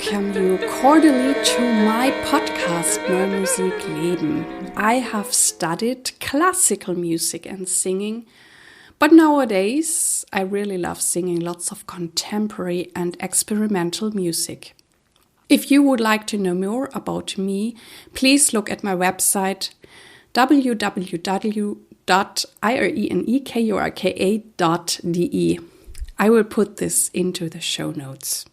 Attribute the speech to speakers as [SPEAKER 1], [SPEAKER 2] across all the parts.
[SPEAKER 1] welcome you cordially to my podcast Neue Musik Leben. I have studied classical music and singing, but nowadays I really love singing lots of contemporary and experimental music. If you would like to know more about me, please look at my website www.irenekurka.de. I will put this into the show notes.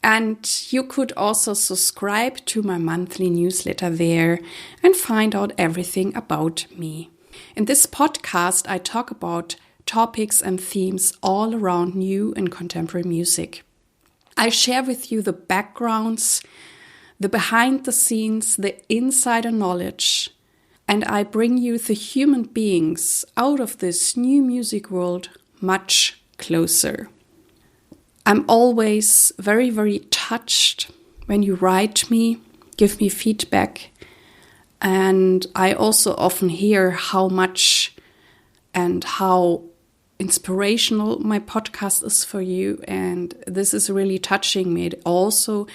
[SPEAKER 1] And you could also subscribe to my monthly newsletter there and find out everything about me. In this podcast, I talk about topics and themes all around new and contemporary music. I share with you the backgrounds, the behind the scenes, the insider knowledge, and I bring you the human beings out of this new music world much closer. I'm always very, very touched when you write me, give me feedback. And I also often hear how much and how inspirational my podcast is for you. And this is really touching me. It also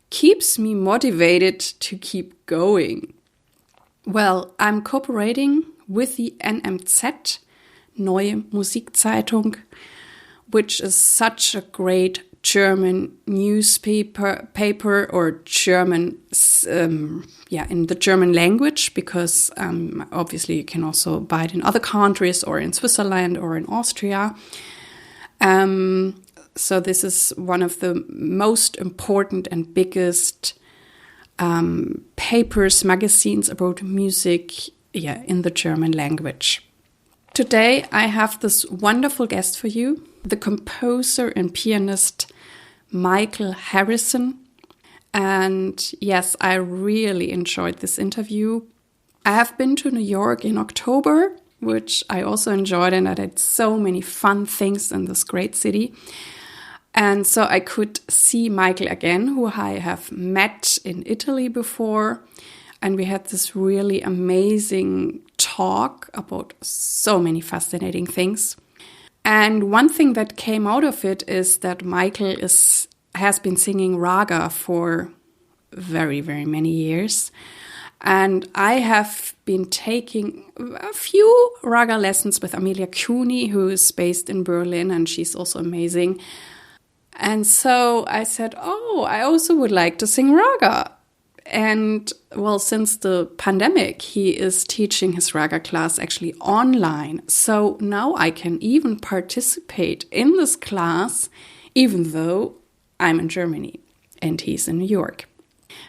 [SPEAKER 1] keeps me motivated to keep going. Well, I'm cooperating with the NMZ, Neue Musikzeitung, which is such a great German newspaper or German, in the German language, because obviously you can also buy it in other countries or in Switzerland or in Austria. So this is one of the most important and biggest magazines about music, in the German language. Today I have this wonderful guest for you, the composer and pianist Michael Harrison. And yes, I really enjoyed this interview. I have been to New York in October, which I also enjoyed, and I did so many fun things in this great city. And so I could see Michael again, who I have met in Italy before. And we had this really amazing talk about so many fascinating things. And one thing that came out of it is that Michael has been singing Raga for very, very many years. And I have been taking a few Raga lessons with Amelia Cuny, who is based in Berlin, and she's also amazing. And so I said, I also would like to sing Raga. And well, since the pandemic, he is teaching his Raga class actually online. So now I can even participate in this class, even though I'm in Germany and he's in New York.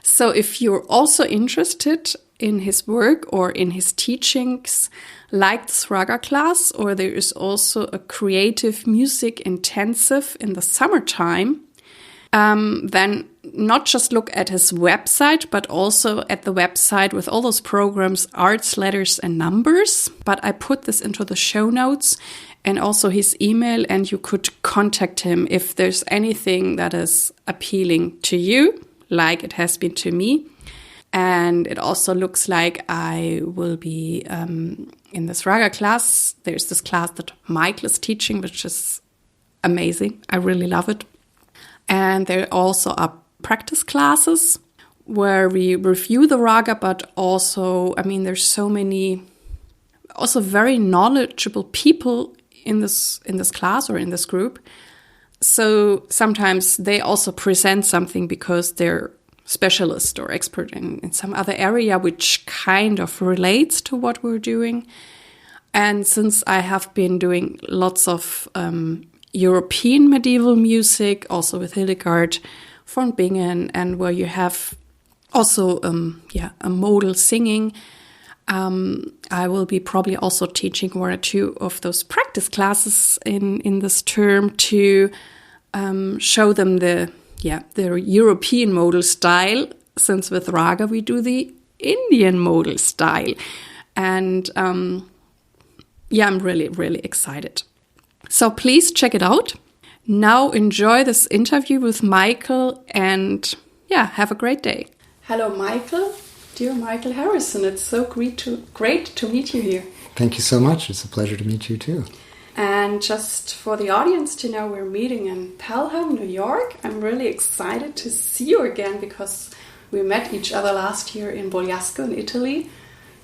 [SPEAKER 1] So if you're also interested in his work or in his teachings, like this Raga class, or there is also a creative music intensive in the summertime, then not just look at his website, but also at the website with all those programs, arts, letters, and numbers. But I put this into the show notes and also his email, and you could contact him if there's anything that is appealing to you, like it has been to me. And it also looks like I will be in this Raga class. There's this class that Michael is teaching, which is amazing. I really love it. And there also are practice classes where we review the Raga, but also, there's so many also very knowledgeable people in this class or in this group. So sometimes they also present something because they're specialist or expert in some other area, which kind of relates to what we're doing. And since I have been doing lots of European medieval music, also with Hildegard von Bingen, and where you have also a modal singing, I will be probably also teaching one or two of those practice classes in this term to show them the European modal style, since with Raga we do the Indian modal style. And I'm really, really excited. So please check it out. Now enjoy this interview with Michael and have a great day. Hello, Michael. Dear Michael Harrison, it's so great to meet you here.
[SPEAKER 2] Thank you so much. It's a pleasure to meet you too.
[SPEAKER 1] And just for the audience to know, we're meeting in Pelham, New York. I'm really excited to see you again because we met each other last year in Bogliasco in Italy.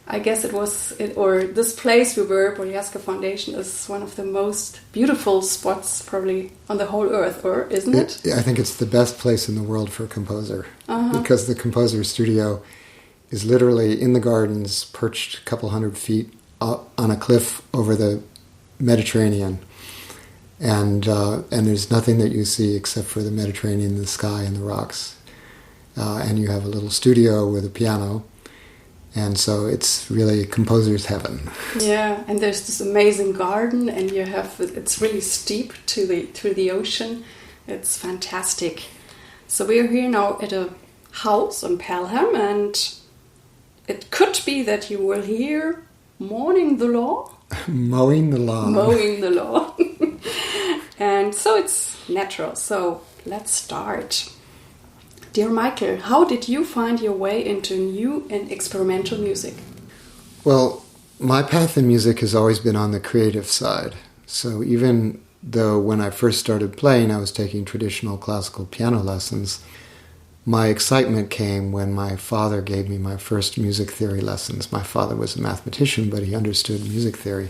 [SPEAKER 1] I guess this place we were, Bogliasco Foundation, is one of the most beautiful spots probably on the whole earth, or isn't it?
[SPEAKER 2] I think it's the best place in the world for a composer because the composer's studio is literally in the gardens, perched a couple 100 feet up on a cliff over the Mediterranean. And there's nothing that you see except for the Mediterranean, the sky, and the rocks. And you have a little studio with a piano. And so it's really a composer's heaven.
[SPEAKER 1] Yeah, and there's this amazing garden, and it's really steep to the ocean. It's fantastic. So we're here now at a house on Pelham, and it could be that you will hear mowing the lawn.
[SPEAKER 2] Mowing the lawn.
[SPEAKER 1] Mowing the lawn. And so it's natural. So let's start. Dear Michael, how did you find your way into new and experimental music?
[SPEAKER 2] Well, my path in music has always been on the creative side. So even though when I first started playing, I was taking traditional classical piano lessons, my excitement came when my father gave me my first music theory lessons. My father was a mathematician, but he understood music theory.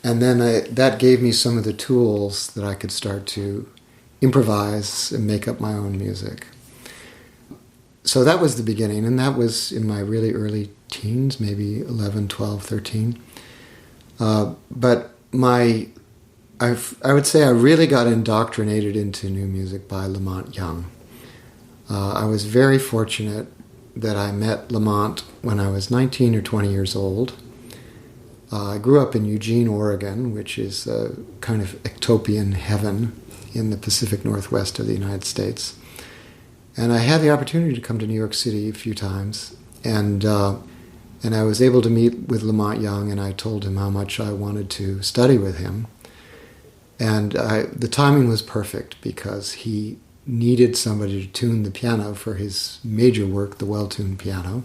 [SPEAKER 2] And then that gave me some of the tools that I could start to improvise and make up my own music. So that was the beginning, and that was in my really early teens, maybe 11, 12, 13. But I would say I really got indoctrinated into new music by Monte Young. I was very fortunate that I met Lamont when I was 19 or 20 years old. I grew up in Eugene, Oregon, which is a kind of ectopian heaven in the Pacific Northwest of the United States. And I had the opportunity to come to New York City a few times, and I was able to meet with Monte Young, and I told him how much I wanted to study with him. And the timing was perfect because he needed somebody to tune the piano for his major work, the well-tuned piano.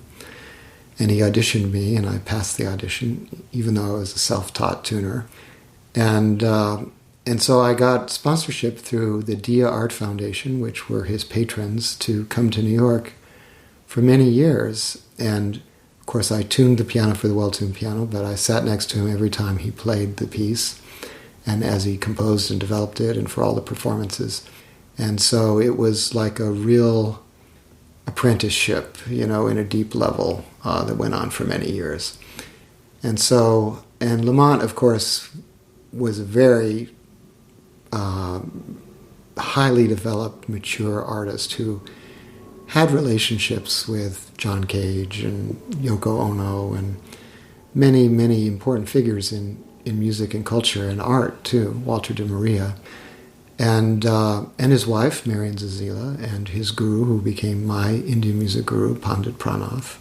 [SPEAKER 2] And he auditioned me, and I passed the audition, even though I was a self-taught tuner. And so I got sponsorship through the Dia Art Foundation, which were his patrons, to come to New York for many years. And, of course, I tuned the piano for the well-tuned piano, but I sat next to him every time he played the piece, and as he composed and developed it, and for all the performances. And so it was like a real apprenticeship, in a deep level that went on for many years. And Lamont, of course, was a very highly developed, mature artist who had relationships with John Cage and Yoko Ono and many, many important figures in music and culture and art too, Walter de Maria, and his wife, Marian Zazila, and his guru, who became my Indian music guru, Pandit Pranav,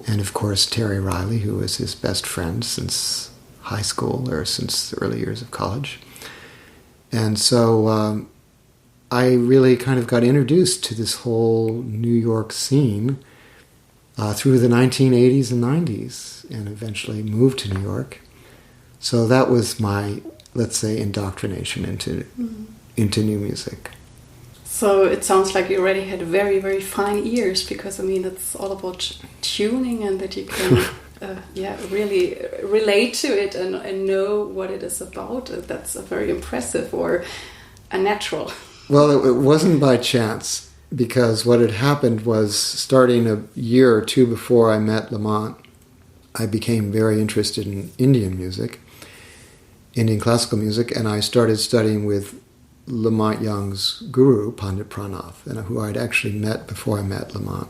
[SPEAKER 2] and of course Terry Riley, who was his best friend since high school or since the early years of college. And so I really kind of got introduced to this whole New York scene through the 1980s and 90s, and eventually moved to New York. So that was my, let's say, indoctrination into new music.
[SPEAKER 1] So it sounds like you already had very, very fine ears, because, it's all about tuning and that you can really relate to it and know what it is about. That's very impressive, or a natural.
[SPEAKER 2] Well, it wasn't by chance, because what had happened was, starting a year or two before I met Lamont, I became very interested in Indian music, Indian classical music, and I started studying with Monte Young's guru, Pandit Pranav, and who I'd actually met before I met Lamont.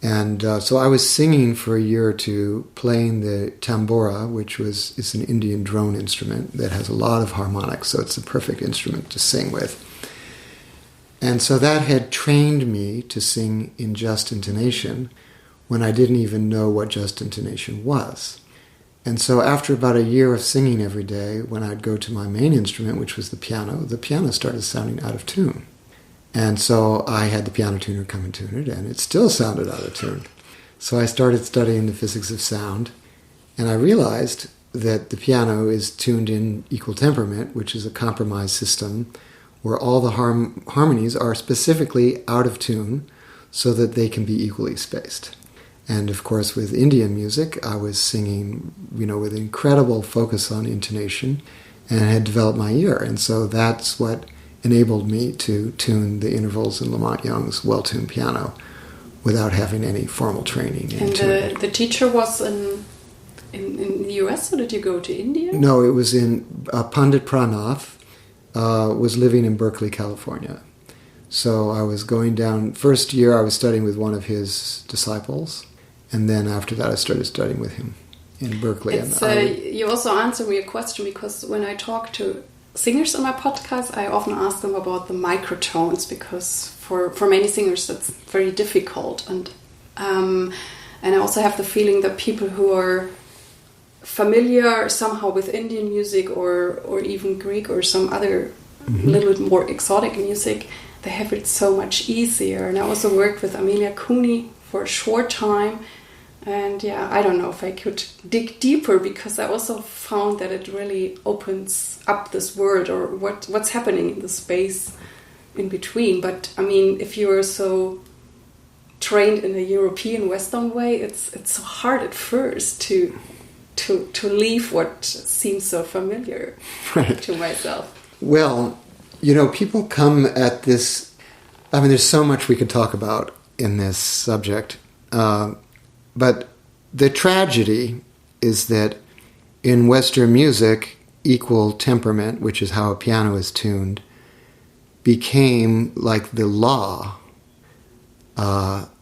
[SPEAKER 2] And so I was singing for a year or two, playing the tambura, which is an Indian drone instrument that has a lot of harmonics, so it's a perfect instrument to sing with. And so that had trained me to sing in just intonation when I didn't even know what just intonation was. And so after about a year of singing every day, when I'd go to my main instrument, which was the piano started sounding out of tune. And so I had the piano tuner come and tune it, and it still sounded out of tune. So I started studying the physics of sound, and I realized that the piano is tuned in equal temperament, which is a compromise system where all the harmonies are specifically out of tune so that they can be equally spaced. And of course, with Indian music, I was singing, with incredible focus on intonation and had developed my ear. And so that's what enabled me to tune the intervals in Monte Young's well-tuned piano without having any formal training.
[SPEAKER 1] And the teacher was in the US, or did you go to India?
[SPEAKER 2] No, it was in Pandit Pranath was living in Berkeley, California. So I was going down, first year I was studying with one of his disciples, and then after that I started studying with him in Berkeley.
[SPEAKER 1] You also answered me a question, because when I talk to singers on my podcast, I often ask them about the microtones, because for many singers that's very difficult. And I also have the feeling that people who are familiar somehow with Indian music or even Greek or some other little bit more exotic music, they have it so much easier. And I also worked with Amelia Cooney for a short time. And yeah, I don't know if I could dig deeper, because I also found that it really opens up this world, or what's happening in the space in between. But I mean, if you're so trained in a European Western way, it's so hard at first to leave what seems so familiar to myself.
[SPEAKER 2] Well, people come at this. I mean, there's so much we could talk about in this subject. But the tragedy is that in Western music, equal temperament, which is how a piano is tuned, became like the law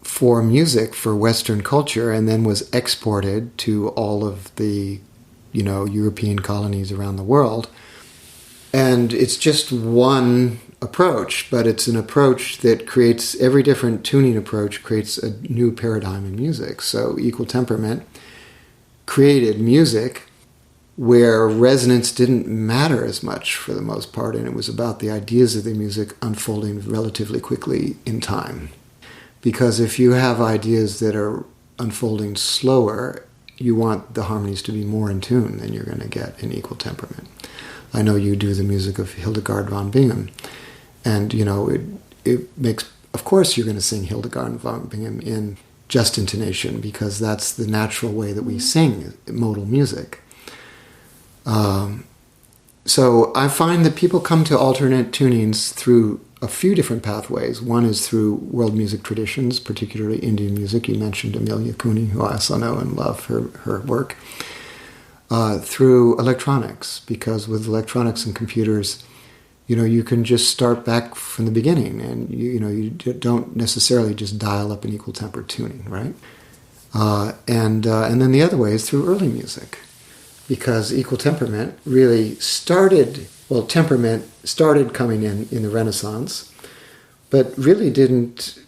[SPEAKER 2] for music, for Western culture, and then was exported to all of the, European colonies around the world. And it's just one approach, but it's an approach that creates, every different tuning approach creates a new paradigm in music. So equal temperament created music where resonance didn't matter as much for the most part, and it was about the ideas of the music unfolding relatively quickly in time. Because if you have ideas that are unfolding slower, you want the harmonies to be more in tune than you're going to get in equal temperament. I know you do the music of Hildegard von Bingen, and it makes, of course you're going to sing Hildegard von Bingen in just intonation, because that's the natural way that we sing modal music. So I find that people come to alternate tunings through a few different pathways. One is through world music traditions, particularly Indian music. You mentioned Amelia Cooney, who I also know and love her work. Through electronics, because with electronics and computers, you can just start back from the beginning, and you don't necessarily just dial up an equal temper tuning, right? And then the other way is through early music, because equal temperament really temperament started coming in the Renaissance, but really didn't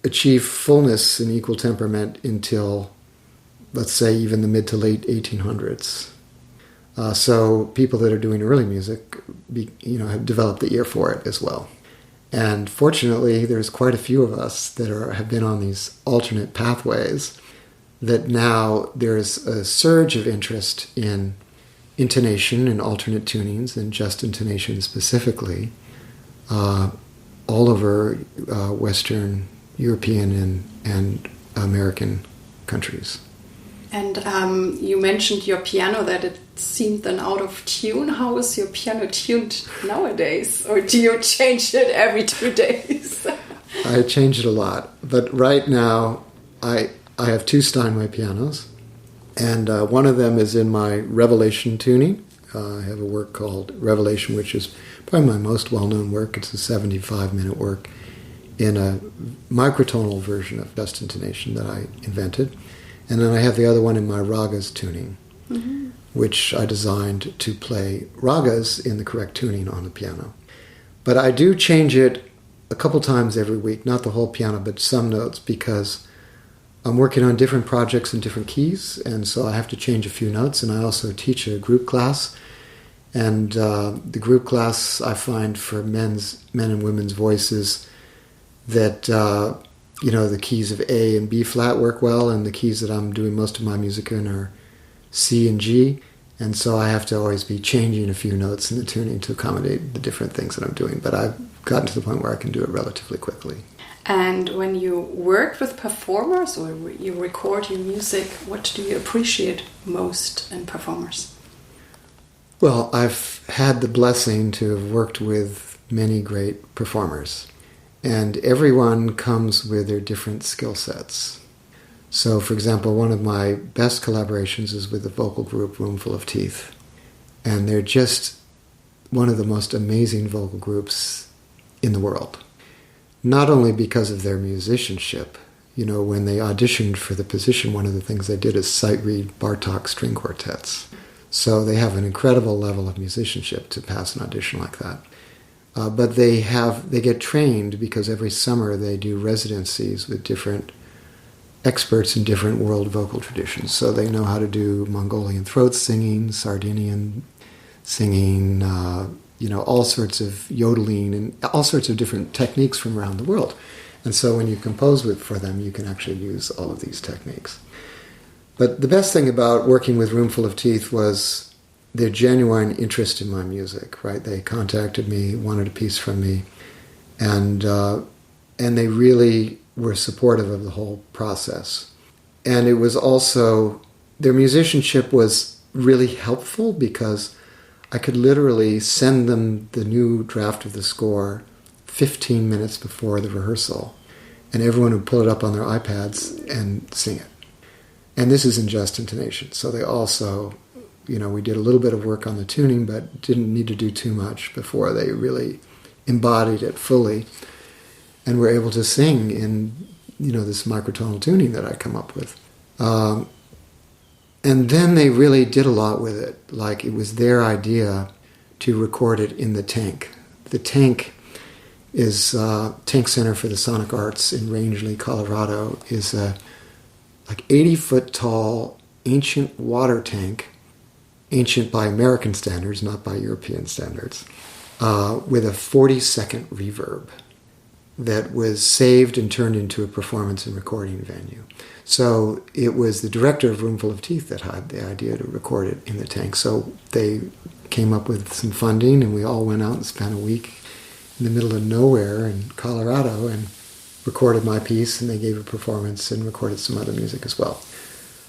[SPEAKER 2] achieve fullness in equal temperament until, let's say, even the mid to late 1800s. So people that are doing early music, have developed the ear for it as well. And fortunately, there's quite a few of us that have been on these alternate pathways, that now there's a surge of interest in intonation and alternate tunings, and just intonation specifically, all over Western European and American countries.
[SPEAKER 1] And you mentioned your piano, that it seemed then out of tune. How is your piano tuned nowadays? Or do you change it every 2 days?
[SPEAKER 2] I change it a lot. But right now, I have 2 Steinway pianos. And one of them is in my Revelation tuning. I have a work called Revelation, which is probably my most well-known work. It's a 75-minute work in a microtonal version of just intonation that I invented. And then I have the other one in my ragas tuning, which I designed to play ragas in the correct tuning on the piano. But I do change it a couple times every week, not the whole piano, but some notes, because I'm working on different projects in different keys, and so I have to change a few notes. And I also teach a group class, and the group class I find for men and women's voices that the keys of A and B flat work well, and the keys that I'm doing most of my music in are C and G. And so I have to always be changing a few notes in the tuning to accommodate the different things that I'm doing. But I've gotten to the point where I can do it relatively quickly.
[SPEAKER 1] And when you work with performers or you record your music, what do you appreciate most in performers?
[SPEAKER 2] Well, I've had the blessing to have worked with many great performers. And everyone comes with their different skill sets. So, for example, one of my best collaborations is with the vocal group Roomful of Teeth. And they're just one of the most amazing vocal groups in the world. Not only because of their musicianship. You know, when they auditioned for the position, one of the things they did is sight read Bartók string quartets. So they have an incredible level of musicianship to pass an audition like that. But they get trained because every summer they do residencies with different experts in different world vocal traditions. So they know how to do Mongolian throat singing, Sardinian singing, all sorts of yodeling and all sorts of different techniques from around the world. And so when you compose for them, you can actually use all of these techniques. But the best thing about working with Roomful of Teeth was their genuine interest in my music, right? They contacted me, wanted a piece from me, and they really were supportive of the whole process. And it was also, their musicianship was really helpful because I could literally send them the new draft of the score 15 minutes before the rehearsal, and everyone would pull it up on their iPads and sing it. And this is in just intonation. So they also, we did a little bit of work on the tuning, but didn't need to do too much before they really embodied it fully and were able to sing in, this microtonal tuning that I come up with. And then they really did a lot with it. Like, it was their idea to record it in the tank. The tank is Tank Center for the Sonic Arts in Rangeley, Colorado, is a 80-foot tall ancient water tank, ancient by American standards, not by European standards, with a 40-second reverb that was saved and turned into a performance and recording venue. So it was the director of Roomful of Teeth that had the idea to record it in the tank. So they came up with some funding, and we all went out and spent a week in the middle of nowhere in Colorado and recorded my piece, and they gave a performance and recorded some other music as well.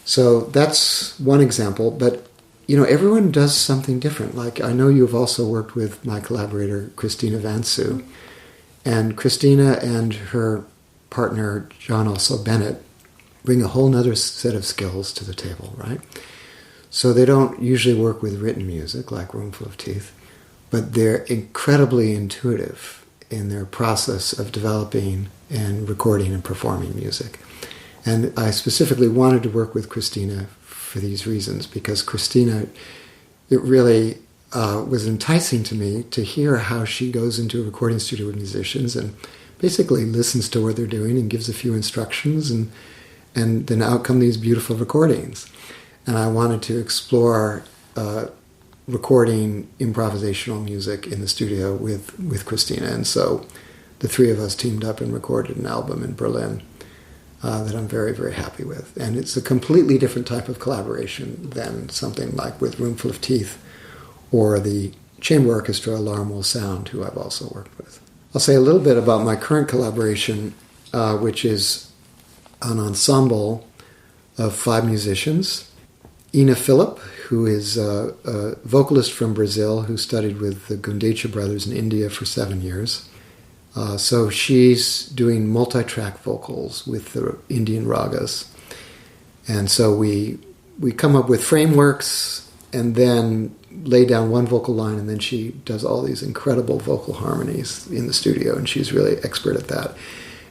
[SPEAKER 2] So that's one example, but everyone does something different. Like, I know you've also worked with my collaborator, Christina Vansu, and Christina and her partner, John also Bennett, bring a whole nother set of skills to the table, right? So they don't usually work with written music like Roomful of Teeth, but they're incredibly intuitive in their process of developing and recording and performing music. And I specifically wanted to work with Christina for these reasons, because Christina, it really was enticing to me to hear how she goes into a recording studio with musicians and basically listens to what they're doing and gives a few instructions, and then out come these beautiful recordings. And I wanted to explore recording improvisational music in the studio with Christina. And so the three of us teamed up and recorded an album in Berlin that I'm very, very happy with. And it's a completely different type of collaboration than something like with Roomful of Teeth or the chamber orchestra Alarm Will Sound, who I've also worked with. I'll say a little bit about my current collaboration, which is an ensemble of 5 musicians. Ina Philip, who is a vocalist from Brazil who studied with the Gundecha brothers in India for 7 years. So she's doing multi-track vocals with the Indian ragas. And so we come up with frameworks and then lay down one vocal line, and then she does all these incredible vocal harmonies in the studio, and she's really expert at that.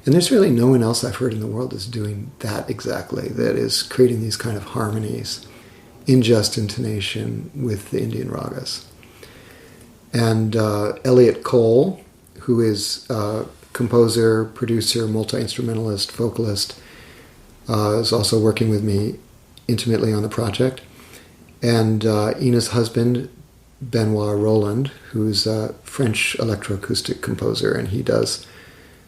[SPEAKER 2] And there's really no one else I've heard in the world is doing that exactly, that is creating these kind of harmonies in just intonation with the Indian ragas. And Elliot Cole, who is a composer, producer, multi-instrumentalist, vocalist, is also working with me intimately on the project. And Ina's husband, Benoit Roland, who's a French electroacoustic composer, and he does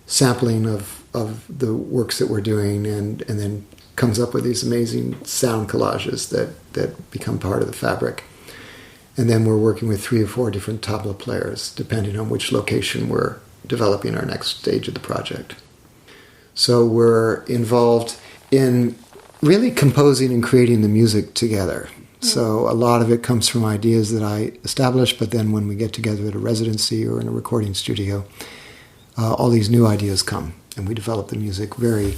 [SPEAKER 2] sampling of the works that we're doing and then comes up with these amazing sound collages that become part of the fabric. And then we're working with 3 or 4 different tabla players, depending on which location we're developing our next stage of the project. So we're involved in really composing and creating the music together. So a lot of it comes from ideas that I establish, but then when we get together at a residency or in a recording studio, all these new ideas come, and we develop the music very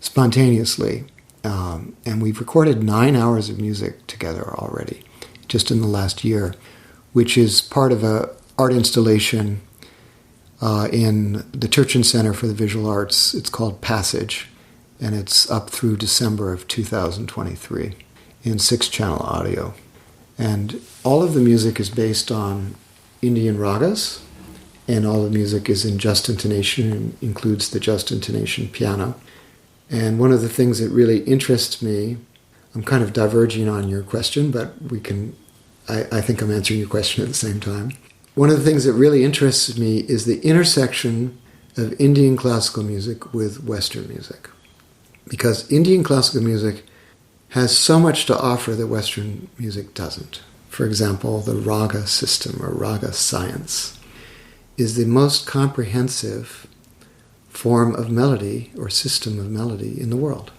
[SPEAKER 2] spontaneously. And we've recorded 9 hours of music together already, just in the last year, which is part of an art installation in the Turchin Center for the Visual Arts. It's called Passage, and it's up through December of 2023 in 6-channel audio. And all of the music is based on Indian ragas, and all the music is in just intonation and includes the just intonation piano. And one of the things that really interests me, I'm kind of diverging on your question, but I think I'm answering your question at the same time. One of the things that really interests me is the intersection of Indian classical music with Western music. Because Indian classical music has so much to offer that Western music doesn't. For example, the raga system or raga science is the most comprehensive form of melody or system of melody in the world.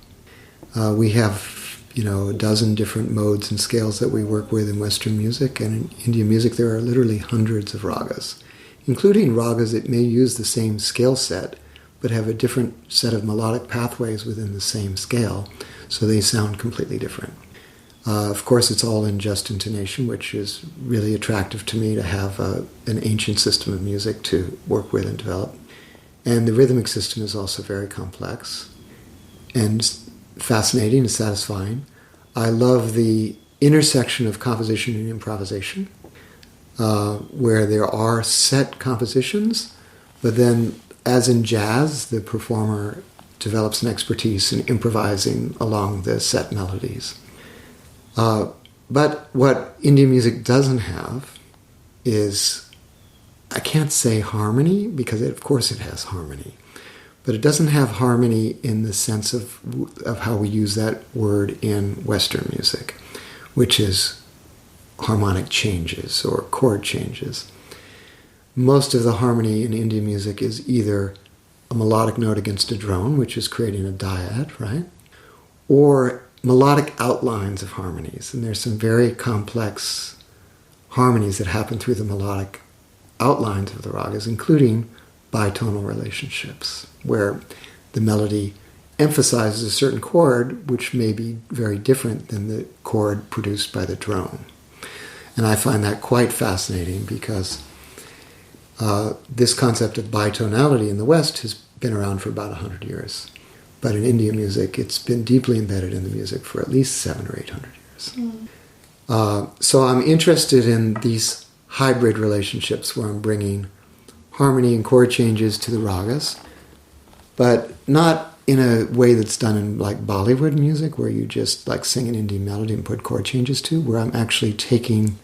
[SPEAKER 2] We have, a dozen different modes and scales that we work with in Western music, and in Indian music there are literally hundreds of ragas, including ragas that may use the same scale set but have a different set of melodic pathways within the same scale, so they sound completely different. Of course, it's all in just intonation, which is really attractive to me to have an ancient system of music to work with and develop. And the rhythmic system is also very complex and fascinating and satisfying. I love the intersection of composition and improvisation, where there are set compositions, but then, as in jazz, the performer develops an expertise in improvising along the set melodies. But what Indian music doesn't have is, I can't say harmony, because of course it has harmony, but it doesn't have harmony in the sense of how we use that word in Western music, which is harmonic changes or chord changes. Most of the harmony in Indian music is either a melodic note against a drone, which is creating a dyad, right? Or melodic outlines of harmonies. And there's some very complex harmonies that happen through the melodic outlines of the ragas, including bitonal relationships, where the melody emphasizes a certain chord which may be very different than the chord produced by the drone. And I find that quite fascinating because this concept of bitonality in the West has been around for about 100 years. But in Indian music, it's been deeply embedded in the music for at least 700 or 800 years. So I'm interested in these hybrid relationships where I'm bringing harmony and chord changes to the ragas, but not in a way that's done in like Bollywood music, where you just like sing an Indian melody and put chord changes to, where I'm actually taking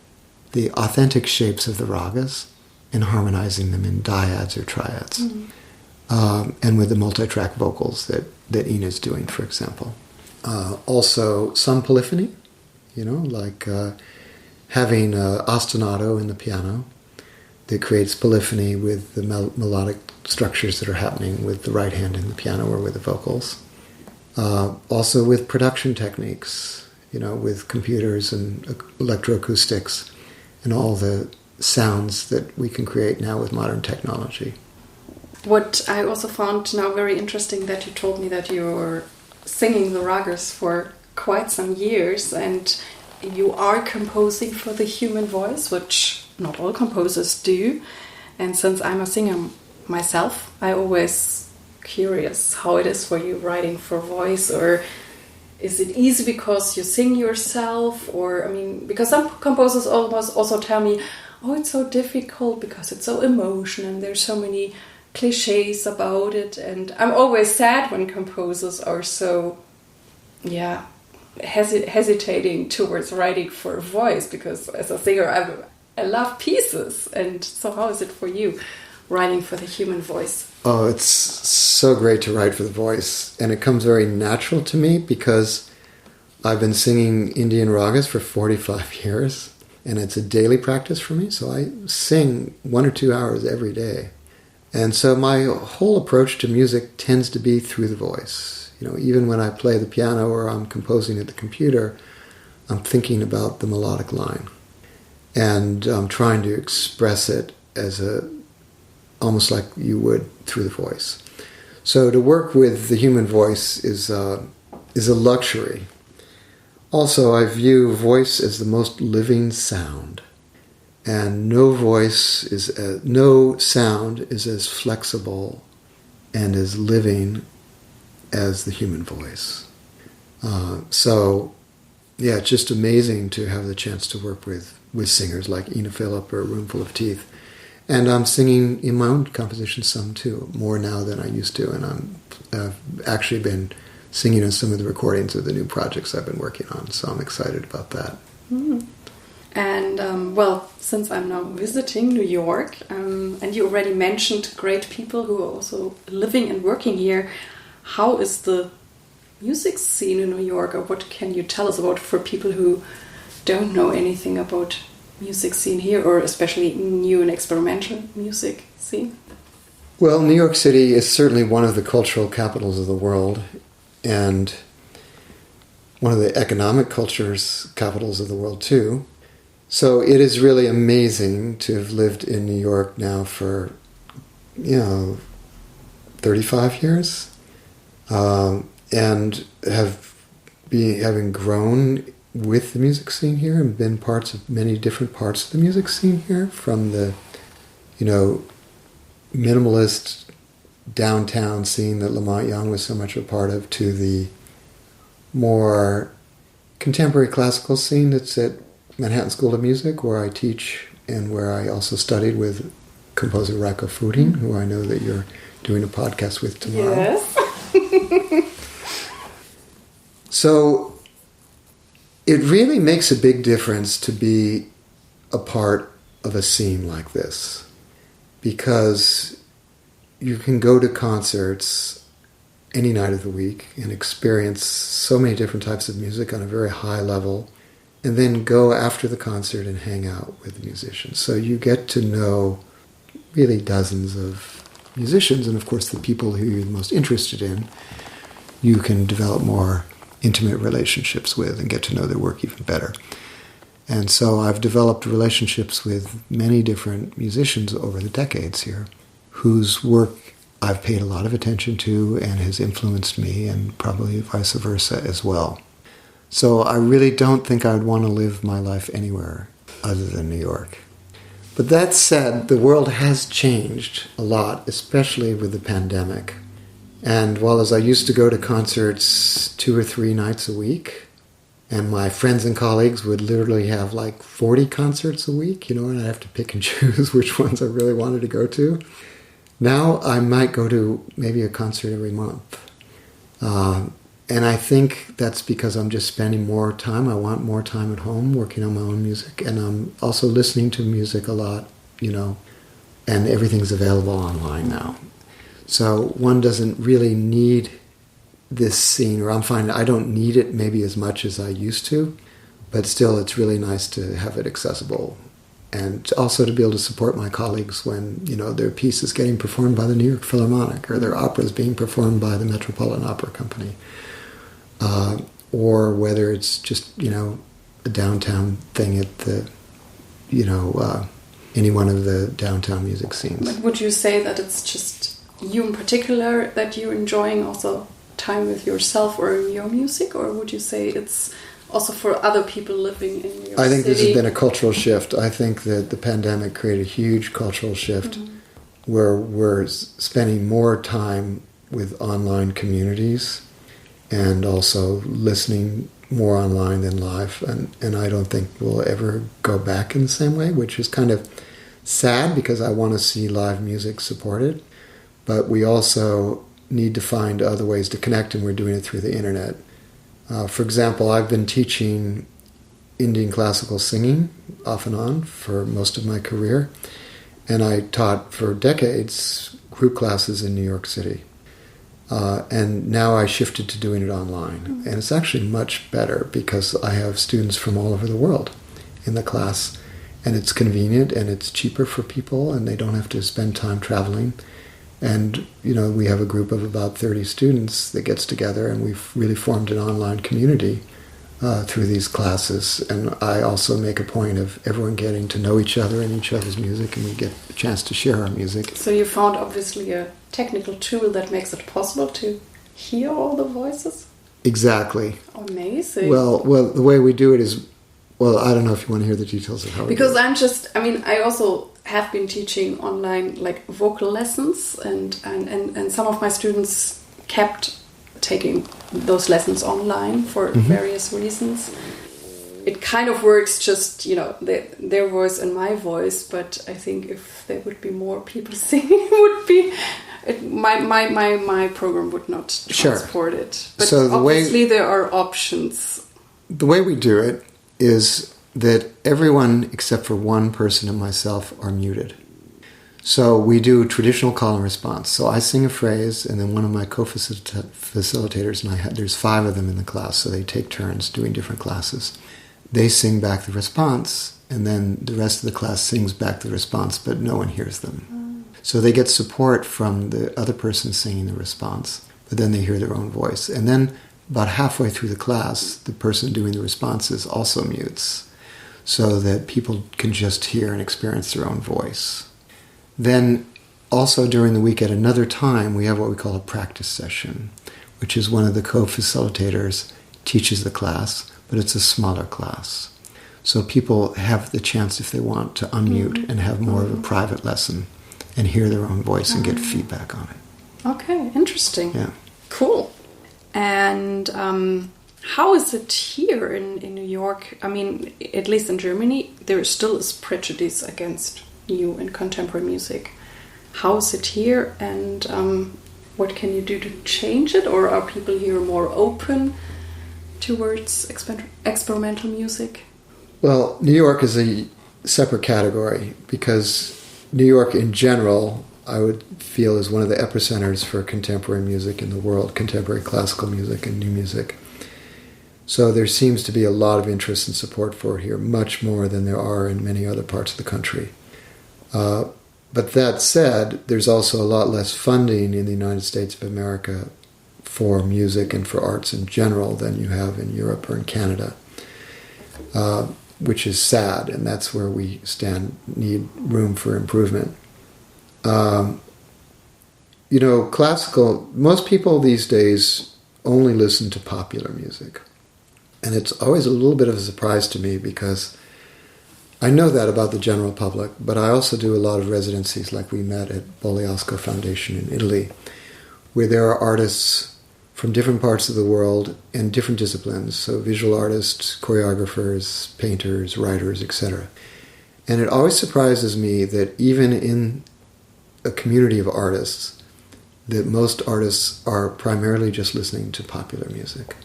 [SPEAKER 2] the authentic shapes of the ragas and harmonizing them in dyads or triads. And with the multi-track vocals that Ina's doing, for example. Also, some polyphony, like having ostinato in the piano that creates polyphony with the melodic structures that are happening with the right hand in the piano or with the vocals. Also with production techniques, with computers and electroacoustics and all the sounds that we can create now with modern technology.
[SPEAKER 1] What I also found now very interesting, that you told me that you're singing the ragas for quite some years and you are composing for the human voice, which not all composers do. And since I'm a singer myself, I always curious how it is for you writing for voice, or is it easy because you sing yourself? Or, because some composers almost also tell me, oh, it's so difficult because it's so emotional and there's so many cliches about it. And I'm always sad when composers are so, hesitating towards writing for a voice, because as a singer, I love pieces. And so how is it for you, writing for the human voice?
[SPEAKER 2] Oh, it's so great to write for the voice. And it comes very natural to me because I've been singing Indian ragas for 45 years. And it's a daily practice for me, so I sing 1 or 2 hours every day. And so my whole approach to music tends to be through the voice. Even when I play the piano or I'm composing at the computer, I'm thinking about the melodic line. And I'm trying to express it as almost like you would through the voice. So to work with the human voice is a luxury. Also, I view voice as the most living sound. And no sound is as flexible and as living as the human voice. It's just amazing to have the chance to work with singers like Ina Philip or Roomful of Teeth. And I'm singing in my own compositions some too, more now than I used to. And I've actually been singing in some of the recordings of the new projects I've been working on. So I'm excited about that.
[SPEAKER 1] Mm. And, since I'm now visiting New York, and you already mentioned great people who are also living and working here, how is the music scene in New York, or what can you tell us about for people who don't know anything about music scene here, or especially new and experimental music scene?
[SPEAKER 2] Well, New York City is certainly one of the cultural capitals of the world, and one of the economic capitals of the world too. So it is really amazing to have lived in New York now for, 35 years, and having grown with the music scene here and been parts of many different parts of the music scene here, from the, minimalist downtown scene that Monte Young was so much a part of, to the more contemporary classical scene that's at Manhattan School of Music, where I teach and where I also studied with composer Raga, who I know that you're doing a podcast with tomorrow.
[SPEAKER 1] Yes.
[SPEAKER 2] So it really makes a big difference to be a part of a scene like this, because you can go to concerts any night of the week and experience so many different types of music on a very high level, and then go after the concert and hang out with the musicians. So you get to know really dozens of musicians, and of course the people who you're the most interested in, you can develop more intimate relationships with and get to know their work even better. And so I've developed relationships with many different musicians over the decades here, whose work I've paid a lot of attention to and has influenced me, and probably vice versa as well. So I really don't think I'd want to live my life anywhere other than New York. But that said, the world has changed a lot, especially with the pandemic. And while as I used to go to concerts 2 or 3 nights a week, and my friends and colleagues would literally have like 40 concerts a week, and I'd have to pick and choose which ones I really wanted to go to. Now I might go to maybe a concert every month. And I think that's because I'm just spending more time. I want more time at home working on my own music. And I'm also listening to music a lot, and everything's available online now. So one doesn't really need this scene, or I'm finding I don't need it maybe as much as I used to, but still it's really nice to have it accessible. And also to be able to support my colleagues when, their piece is getting performed by the New York Philharmonic, or their opera is being performed by the Metropolitan Opera Company. Or whether it's just, a downtown thing at the, any one of the downtown music scenes.
[SPEAKER 1] But would you say that it's just you in particular that you're enjoying also time with yourself or your music, or would you say it's also for other people living in your city?
[SPEAKER 2] I think this has been a cultural shift. I think that the pandemic created a huge cultural shift where we're spending more time with online communities and also listening more online than live. And I don't think we'll ever go back in the same way, which is kind of sad because I want to see live music supported. But we also need to find other ways to connect, and we're doing it through the internet. For example, I've been teaching Indian classical singing off and on for most of my career, and I taught for decades group classes in New York City. And now I shifted to doing it online. And it's actually much better because I have students from all over the world. in the class. And it's convenient and it's cheaper for people and they don't have to spend time traveling. And, we have a group of about 30 students that gets together and we've really formed an online community through these classes. And I also make a point of everyone getting to know each other and each other's music, and we get a chance to share our music.
[SPEAKER 1] So you found obviously a technical tool that makes it possible to hear all the voices?
[SPEAKER 2] Exactly.
[SPEAKER 1] Amazing.
[SPEAKER 2] Well, the way we do it is, I don't know if you want to hear the details of how we do it.
[SPEAKER 1] Because I also have been teaching online like vocal lessons and some of my students kept taking those lessons online for various reasons. It kind of works just, their voice and my voice, but I think if there would be more people singing, my program would not transport it. But so obviously there are options.
[SPEAKER 2] The way we do it is that everyone except for one person and myself are muted. So we do traditional call and response. So I sing a phrase, and then one of my co-facilitators, and there's 5 of them in the class, so they take turns doing different classes. They sing back the response, and then the rest of the class sings back the response, but no one hears them. So they get support from the other person singing the response, but then they hear their own voice. And then about halfway through the class, the person doing the responses also mutes, so that people can just hear and experience their own voice. Then also during the week at another time, we have what we call a practice session, which is one of the co-facilitators teaches the class, but it's a smaller class. So people have the chance, if they want, to unmute and have more of a private lesson and hear their own voice and get feedback on it.
[SPEAKER 1] Okay, interesting.
[SPEAKER 2] Yeah.
[SPEAKER 1] Cool. And how is it here in New York? I mean, at least in Germany, there still is prejudice against new and contemporary music. How is it here, and what can you do to change it? Or are people here more open towards experimental music?
[SPEAKER 2] Well, New York is a separate category because New York in general, I would feel, is one of the epicenters for contemporary music in the world, contemporary classical music and new music. So there seems to be a lot of interest and support for it here, much more than there are in many other parts of the country. But that said, there's also a lot less funding in the United States of America for music and for arts in general than you have in Europe or in Canada, which is sad, and that's where we need room for improvement. Classical, most people these days only listen to popular music. And it's always a little bit of a surprise to me because I know that about the general public, but I also do a lot of residencies like we met at Bogliasco Foundation in Italy, where there are artists from different parts of the world and different disciplines, so visual artists, choreographers, painters, writers, etc. And it always surprises me that even in a community of artists, that most artists are primarily just listening to popular music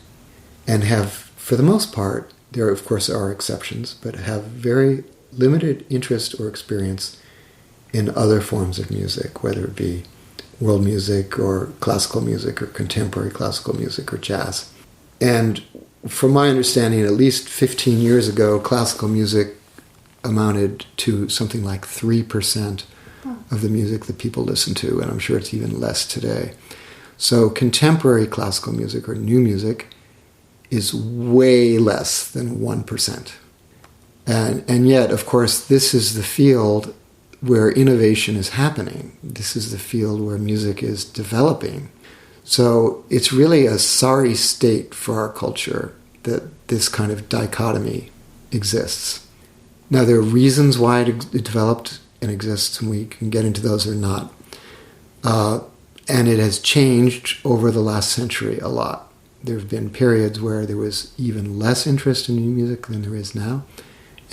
[SPEAKER 2] and have, for the most part, there of course are exceptions, but have very limited interest or experience in other forms of music, whether it be world music or classical music or contemporary classical music or jazz. And from my understanding, at least 15 years ago, classical music amounted to something like 3% of the music that people listen to, and I'm sure it's even less today. So contemporary classical music or new music is way less than 1%. And yet, of course, this is the field where innovation is happening. This is the field where music is developing. So it's really a sorry state for our culture that this kind of dichotomy exists. Now, there are reasons why it developed and exists, and we can get into those or not. And it has changed over the last century a lot. There have been periods where there was even less interest in new music than there is now,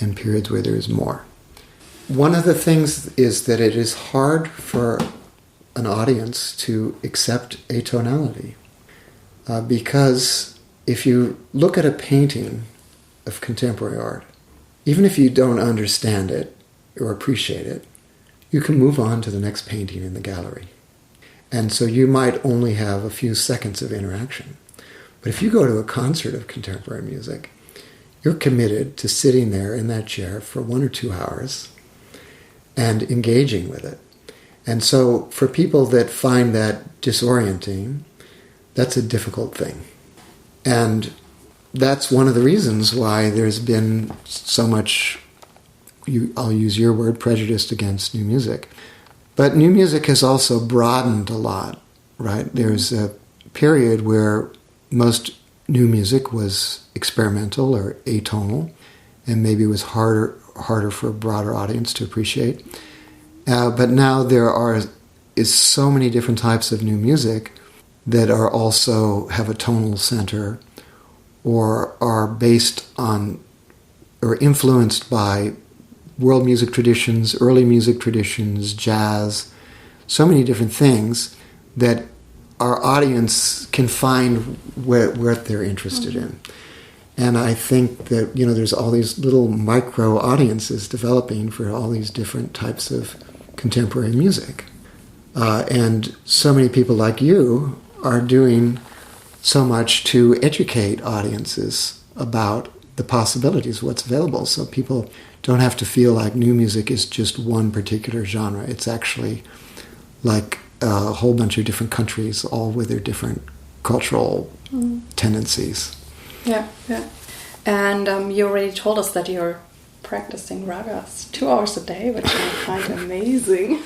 [SPEAKER 2] and periods where there is more. One of the things is that it is hard for an audience to accept atonality. Because if you look at a painting of contemporary art, even if you don't understand it or appreciate it, you can move on to the next painting in the gallery. And so you might only have a few seconds of interaction. But if you go to a concert of contemporary music, you're committed to sitting there in that chair for 1 or 2 hours and engaging with it. And so for people that find that disorienting, that's a difficult thing. And that's one of the reasons why there's been so much, I'll use your word, prejudice against new music. But new music has also broadened a lot, right? There's a period where most new music was experimental or atonal, and maybe was harder for a broader audience to appreciate. But now there is so many different types of new music that are also have a tonal center, or are based on or influenced by world music traditions, early music traditions, jazz, so many different things that our audience can find what they're interested in. And I think that, there's all these little micro audiences developing for all these different types of contemporary music. And so many people like you are doing so much to educate audiences about the possibilities of what's available, so people don't have to feel like new music is just one particular genre. It's actually like a whole bunch of different countries, all with their different cultural tendencies.
[SPEAKER 1] Yeah. And you already told us that you're practicing ragas 2 hours a day, which I find amazing.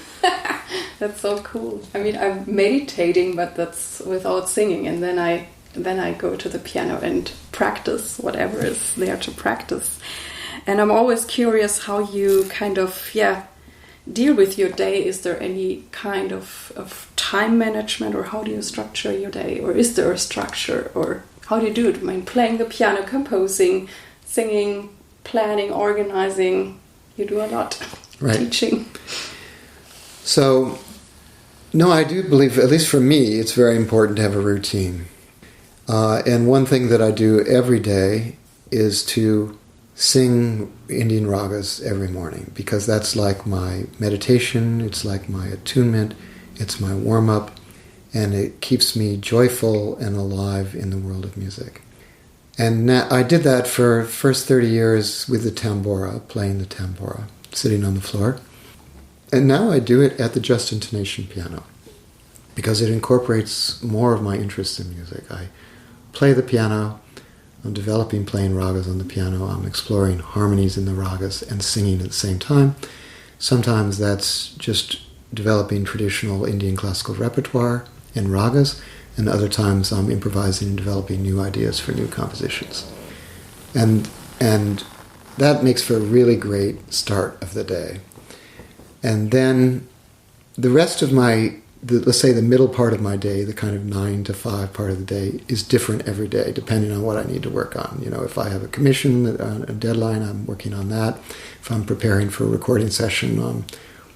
[SPEAKER 1] That's so cool. I mean, I'm meditating, but that's without singing, and then I go to the piano and practice whatever is there to practice. And I'm always curious how you kind of, deal with your day. Is there any kind of time management, or how do you structure your day? Or is there a structure, or how do you do it? I mean, playing the piano, composing, singing, planning, organizing, you do a lot.
[SPEAKER 2] Right.
[SPEAKER 1] Teaching.
[SPEAKER 2] So, no, I do believe, at least for me, it's very important to have a routine. And one thing that I do every day is to sing Indian ragas every morning, because that's like my meditation, it's like my attunement, it's my warm-up, and it keeps me joyful and alive in the world of music. And I did that for the first 30 years with the tambura, playing the tambura, sitting on the floor. And now I do it at the just intonation piano, because it incorporates more of my interest in music. I play the piano, I'm developing playing ragas on the piano, I'm exploring harmonies in the ragas and singing at the same time. Sometimes that's just developing traditional Indian classical repertoire and ragas, and other times I'm improvising and developing new ideas for new compositions. And that makes for a really great start of the day. And then the rest of let's say the middle part of my day, the kind of 9 to 5 part of the day, is different every day, depending on what I need to work on. If I have a commission, a deadline, I'm working on that. If I'm preparing for a recording session, I'm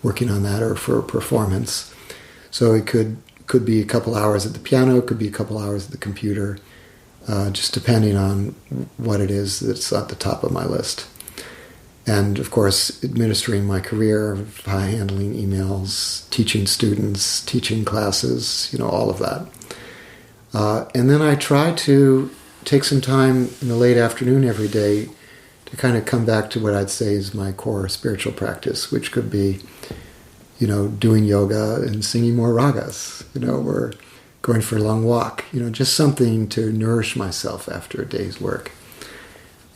[SPEAKER 2] working on that, or for a performance. So it could be a couple hours at the piano, it could be a couple hours at the computer, just depending on what it is that's at the top of my list. And, of course, administering my career by handling emails, teaching students, teaching classes, all of that. And then I try to take some time in the late afternoon every day to kind of come back to what I'd say is my core spiritual practice, which could be, doing yoga and singing more ragas, or going for a long walk, just something to nourish myself after a day's work.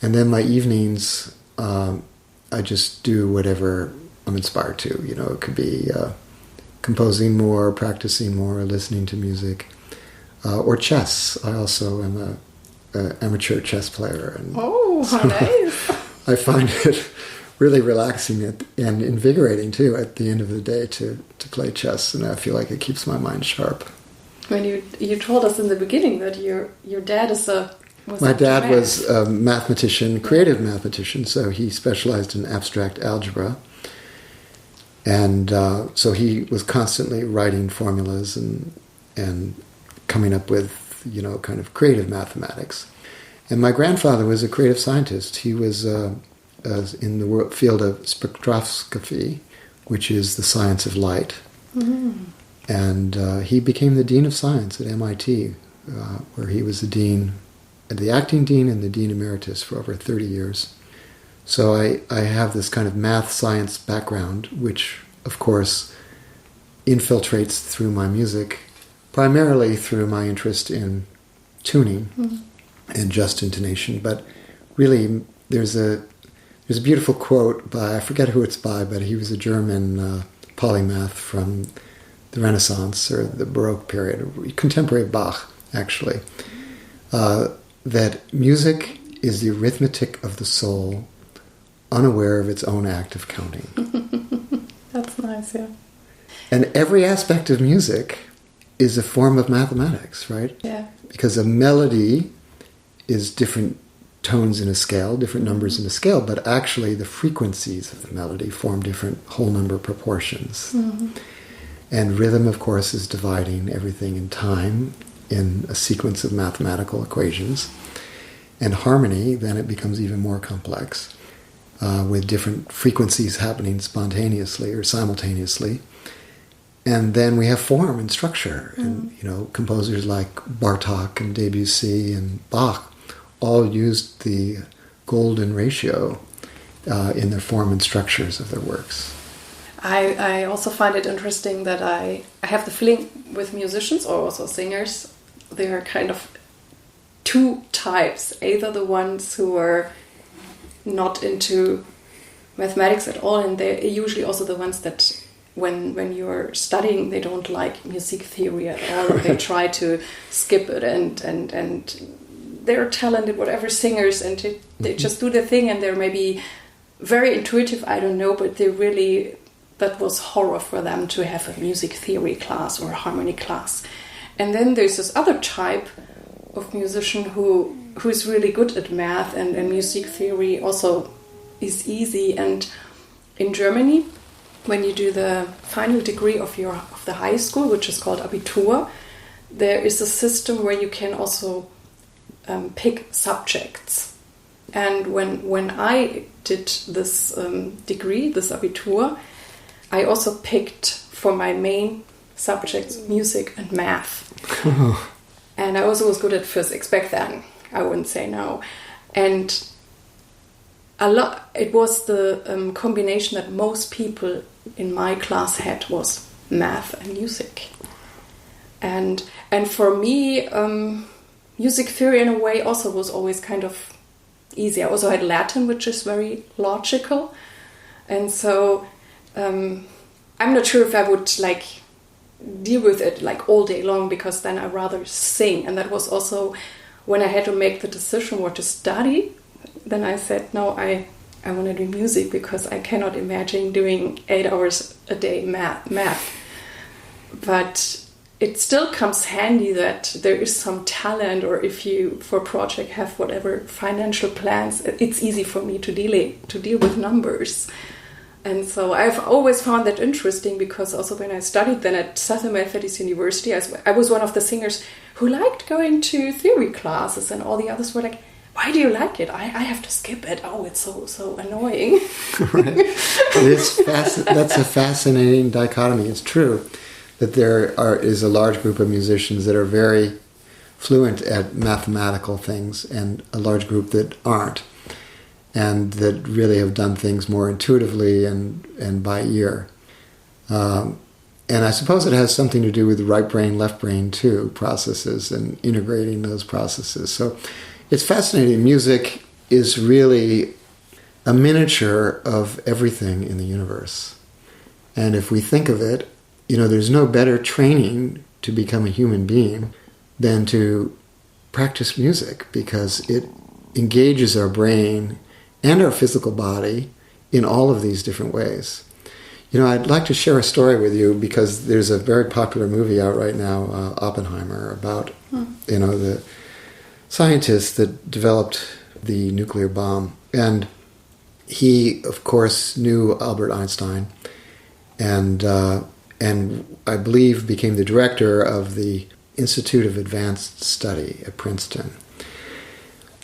[SPEAKER 2] And then my evenings, I just do whatever I'm inspired to. It could be composing more, practicing more, listening to music, or chess. I also am an amateur chess player. And
[SPEAKER 1] oh, how nice!
[SPEAKER 2] I find it really relaxing and invigorating too at the end of the day to play chess, and I feel like it keeps my mind sharp.
[SPEAKER 1] When you told us in the beginning that your dad is
[SPEAKER 2] My dad was a mathematician, creative mathematician, so he specialized in abstract algebra. And so he was constantly writing formulas and coming up with, kind of creative mathematics. And my grandfather was a creative scientist. He was in the field of spectroscopy, which is the science of light. Mm-hmm. And he became the dean of science at MIT, where he was the dean the acting dean and the dean emeritus for over 30 years. So I have this kind of math science background, which, of course, infiltrates through my music, primarily through my interest in tuning and just intonation. But really, there's a beautiful quote by, I forget who it's by, but he was a German polymath from the Renaissance or the Baroque period, contemporary Bach, actually, that music is the arithmetic of the soul, unaware of its own act of counting.
[SPEAKER 1] That's nice, yeah.
[SPEAKER 2] And every aspect of music is a form of mathematics, right?
[SPEAKER 1] Yeah.
[SPEAKER 2] Because a melody is different tones in a scale, different numbers in a scale, but actually the frequencies of the melody form different whole number proportions. Mm-hmm. And rhythm, of course, is dividing everything in time in a sequence of mathematical equations. And harmony, then it becomes even more complex, with different frequencies happening spontaneously or simultaneously. And then we have form and structure. And, composers like Bartók and Debussy and Bach all used the golden ratio in their form and structures of their works.
[SPEAKER 1] I also find it interesting that I have the feeling with musicians or also singers, there are kind of two types. Either the ones who are not into mathematics at all, and they're usually also the ones that when you're studying, they don't like music theory at all. Right. They try to skip it and they're talented, whatever singers, and they just do their thing, and they're maybe very intuitive, I don't know, but that was horror for them to have a music theory class or a harmony class. And then there's this other type of musician who's really good at math, and music theory also is easy. And in Germany, when you do the final degree of the high school, which is called Abitur, there is a system where you can also pick subjects. And when I did this degree, this Abitur, I also picked for my main subjects music and math. And I also was good at physics back then. I wouldn't say no. And it was the combination that most people in my class had was math and music. And for me, music theory in a way also was always kind of easy. I also had Latin, which is very logical. And so I'm not sure if I would deal with it all day long, because then I'd rather sing. And that was also when I had to make the decision what to study. Then I said, no, I want to do music, because I cannot imagine doing 8 hours a day math. But it still comes handy that there is some talent, or if you, for a project, have whatever financial plans, it's easy for me to deal with numbers. And so I've always found that interesting, because also when I studied then at Southern Methodist University, I was one of the singers who liked going to theory classes, and all the others were like, why do you like it? I have to skip it. Oh, it's so annoying.
[SPEAKER 2] Right. That's a fascinating dichotomy. It's true that there is a large group of musicians that are very fluent at mathematical things, and a large group that aren't, and that really have done things more intuitively and by ear. And I suppose it has something to do with the right brain, left brain too, processes, and integrating those processes. So it's fascinating. Music is really a miniature of everything in the universe. And if we think of it, there's no better training to become a human being than to practice music, because it engages our brain and our physical body in all of these different ways. I'd like to share a story with you, because there's a very popular movie out right now, Oppenheimer, about the scientist that developed the nuclear bomb. And he, of course, knew Albert Einstein, and I believe became the director of the Institute of Advanced Study at Princeton,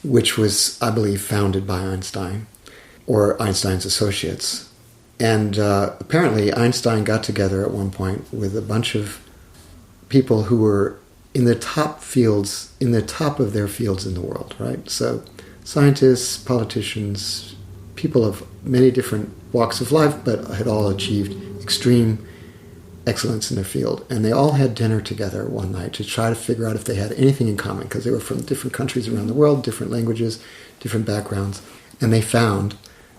[SPEAKER 2] which was, I believe, founded by Einstein or Einstein's associates. And apparently Einstein got together at one point with a bunch of people who were in the top fields, in the top of their fields in the world, right? So scientists, politicians, people of many different walks of life, but had all achieved extreme excellence in their field. And they all had dinner together one night to try to figure out if they had anything in common, because they were from different countries around the world, different languages, different backgrounds. And they found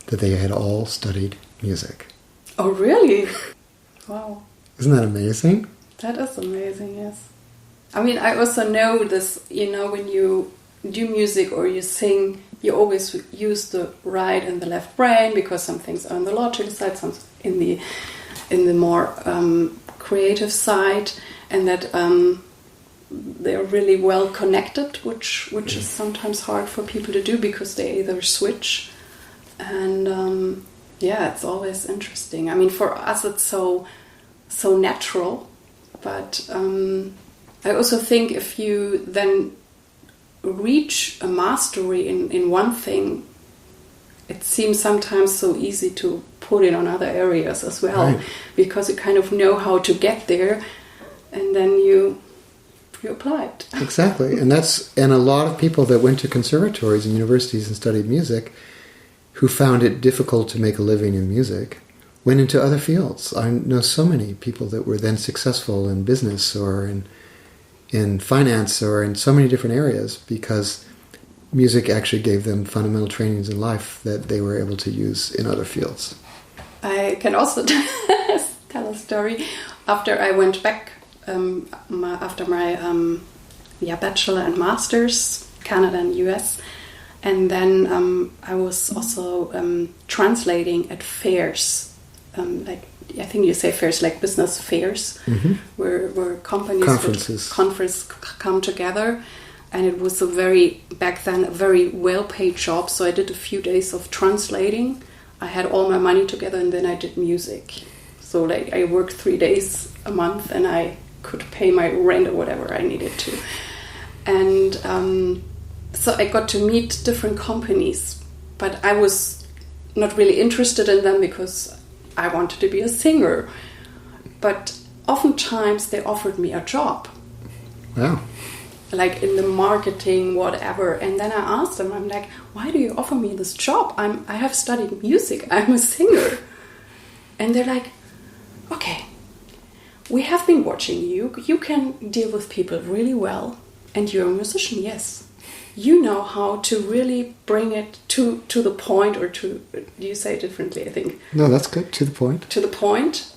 [SPEAKER 2] that they had all studied music.
[SPEAKER 1] Oh, really? Wow.
[SPEAKER 2] Isn't that amazing?
[SPEAKER 1] That is amazing, yes. I mean, I also know this, when you do music or you sing, you always use the right and the left brain, because some things are on the logical side, some in the more creative side, and that they're really well connected, which is sometimes hard for people to do, because they either switch, and it's always interesting. I mean, for us it's so natural, but I also think if you then reach a mastery in one thing, it seems sometimes so easy to put it on other areas as well, right, because you kind of know how to get there, and then you apply it. Exactly.
[SPEAKER 2] And a lot of people that went to conservatories and universities and studied music, who found it difficult to make a living in music, went into other fields. I know so many people that were then successful in business or in finance or in so many different areas, because music actually gave them fundamental trainings in life that they were able to use in other fields.
[SPEAKER 1] I can also tell a story. After I went back, after my bachelor and master's, Canada and US, and then I was also translating at fairs, I think you say fairs, like business fairs, mm-hmm, where companies conference come together. And it was back then, a very well-paid job. So I did a few days of translating. I had all my money together, and then I did music. So I worked 3 days a month, and I could pay my rent or whatever I needed to. And so I got to meet different companies, but I was not really interested in them because I wanted to be a singer. But oftentimes they offered me a job.
[SPEAKER 2] Wow.
[SPEAKER 1] Like in the marketing, whatever. And then I asked them, I'm like, why do you offer me this job? I have studied music. I'm a singer. And they're like, okay, we have been watching you. You can deal with people really well. And you're a musician, yes. You know how to really bring it to the point, or do you say it differently, I think?
[SPEAKER 2] No, that's good. To the point.
[SPEAKER 1] To the point.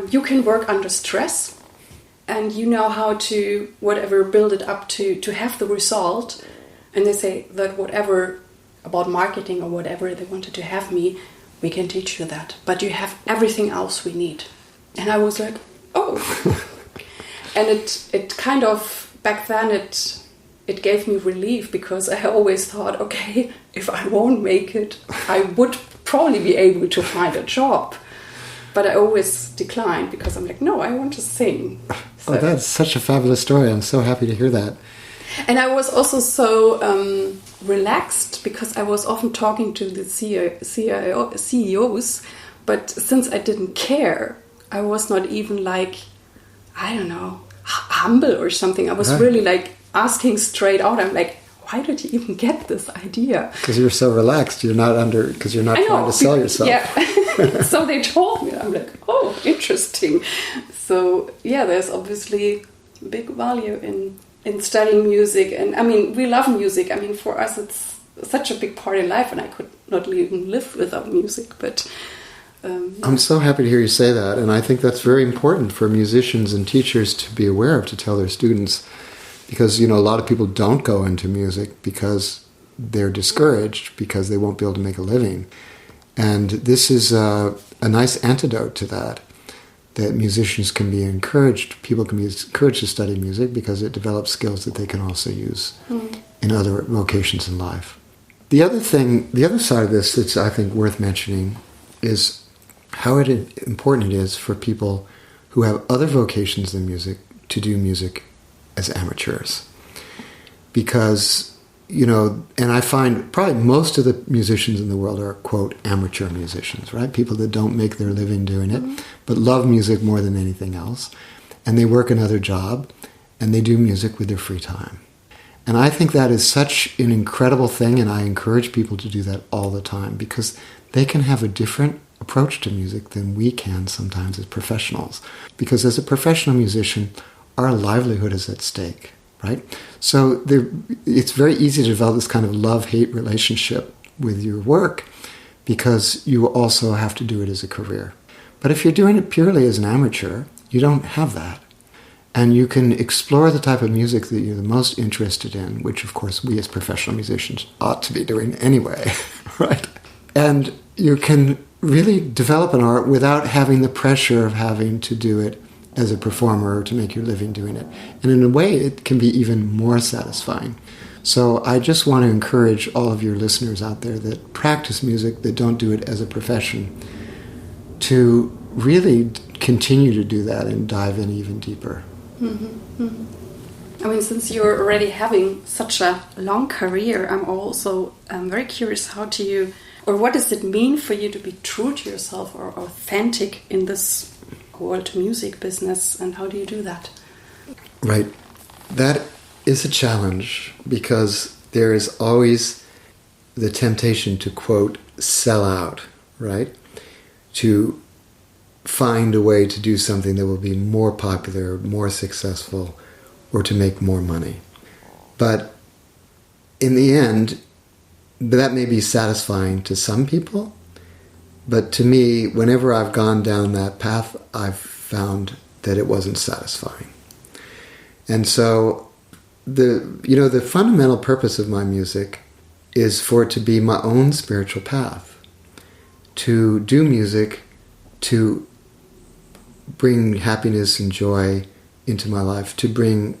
[SPEAKER 1] You can work under stress. And you know how to, build it up to have the result. And they say that whatever about marketing or whatever they wanted to have me, we can teach you that. But you have everything else we need. And I was like, oh. And it kind of, back then it gave me relief, because I always thought, okay, if I won't make it, I would probably be able to find a job. But I always declined, because I'm like, no, I want to sing. So.
[SPEAKER 2] Oh, that's such a fabulous story. I'm so happy to hear that.
[SPEAKER 1] And I was also so relaxed, because I was often talking to the CEOs, but since I didn't care, I was not even humble or something. I was really asking straight out. I'm like, why did you even get this idea?
[SPEAKER 2] Because you're so relaxed. Because you're not trying to sell yourself.
[SPEAKER 1] Yeah. So they told me. I'm like, oh, interesting. So yeah, there's obviously big value in studying music. And I mean, we love music. I mean, for us, it's such a big part in life, and I could not even live without music. But
[SPEAKER 2] I'm so happy to hear you say that. And I think that's very important for musicians and teachers to be aware of, to tell their students. Because, a lot of people don't go into music because they're discouraged, because they won't be able to make a living. And this is a nice antidote to that musicians can be encouraged, people can be encouraged to study music, because it develops skills that they can also use in other vocations in life. The other side of this that's, I think, worth mentioning is how important it is for people who have other vocations than music to do music as amateurs. Because, and I find probably most of the musicians in the world are, quote, amateur musicians, right? People that don't make their living doing it, but love music more than anything else. And they work another job, and they do music with their free time. And I think that is such an incredible thing, and I encourage people to do that all the time, because they can have a different approach to music than we can sometimes as professionals. Because as a professional musician, our livelihood is at stake, right? So it's very easy to develop this kind of love-hate relationship with your work, because you also have to do it as a career. But if you're doing it purely as an amateur, you don't have that. And you can explore the type of music that you're the most interested in, which of course we as professional musicians ought to be doing anyway, right? And you can really develop an art without having the pressure of having to do it as a performer or to make your living doing it. And in a way, it can be even more satisfying. So I just want to encourage all of your listeners out there that practice music, that don't do it as a profession, to really continue to do that and dive in even deeper.
[SPEAKER 1] Mm-hmm. Mm-hmm. I mean, since you're already having such a long career, I'm also very curious, how do you, or what does it mean for you to be true to yourself or authentic in this world music business, and how do you do that?
[SPEAKER 2] Right. That is a challenge, because there is always the temptation to, quote, sell out, right? To find a way to do something that will be more popular, more successful, or to make more money. But in the end, that may be satisfying to some people, but to me, whenever I've gone down that path, I've found that it wasn't satisfying. And so the fundamental purpose of my music is for it to be my own spiritual path, to do music to bring happiness and joy into my life, to bring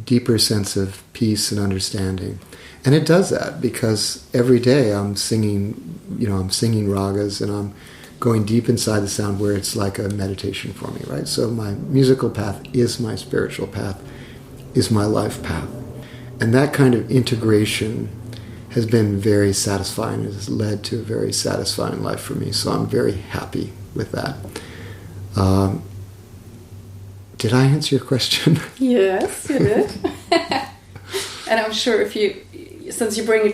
[SPEAKER 2] deeper sense of peace and understanding. And it does that, because every day I'm singing ragas, and I'm going deep inside the sound where it's like a meditation for me, right? So my musical path is my spiritual path, is my life path. And that kind of integration has been very satisfying. It has led to a very satisfying life for me. So I'm very happy with that. Did I answer your question?
[SPEAKER 1] Yes, you did. And I'm sure since you bring it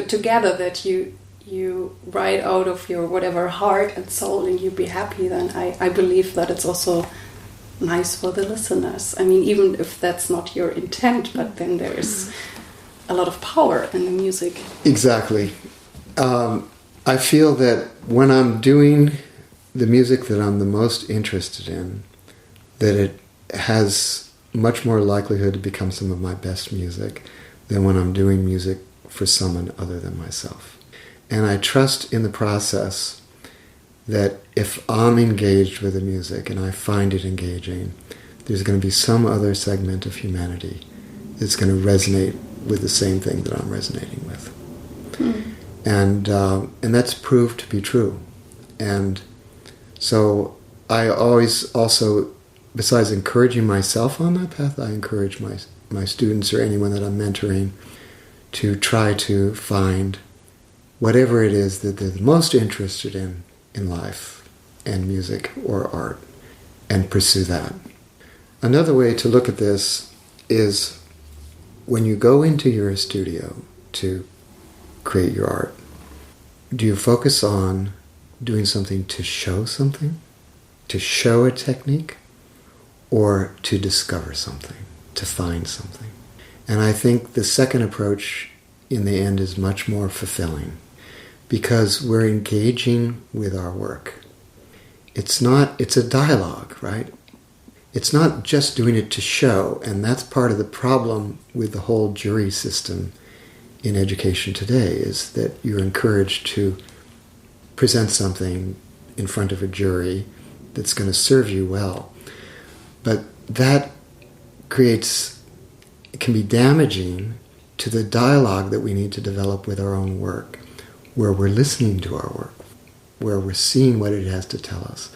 [SPEAKER 1] together, that you write out of your whatever heart and soul, and you be happy, then I believe that it's also nice for the listeners. I mean, even if that's not your intent, but then there's a lot of power in the music.
[SPEAKER 2] Exactly. I feel that when I'm doing the music that I'm the most interested in, that it has much more likelihood to become some of my best music than when I'm doing music for someone other than myself. And I trust in the process that if I'm engaged with the music and I find it engaging, there's going to be some other segment of humanity that's going to resonate with the same thing that I'm resonating with. And that's proved to be true. And so I always also, besides encouraging myself on that path, I encourage my students or anyone that I'm mentoring to try to find whatever it is that they're the most interested in life and music or art, and pursue that. Another way to look at this is when you go into your studio to create your art, do you focus on doing something to show something, to show a technique, or to discover something, to find something? And I think the second approach in the end is much more fulfilling, because we're engaging with our work. It's a dialogue, right? It's not just doing it to show, and that's part of the problem with the whole jury system in education today, is that you're encouraged to present something in front of a jury that's going to serve you well. But that can be damaging to the dialogue that we need to develop with our own work, where we're listening to our work, where we're seeing what it has to tell us,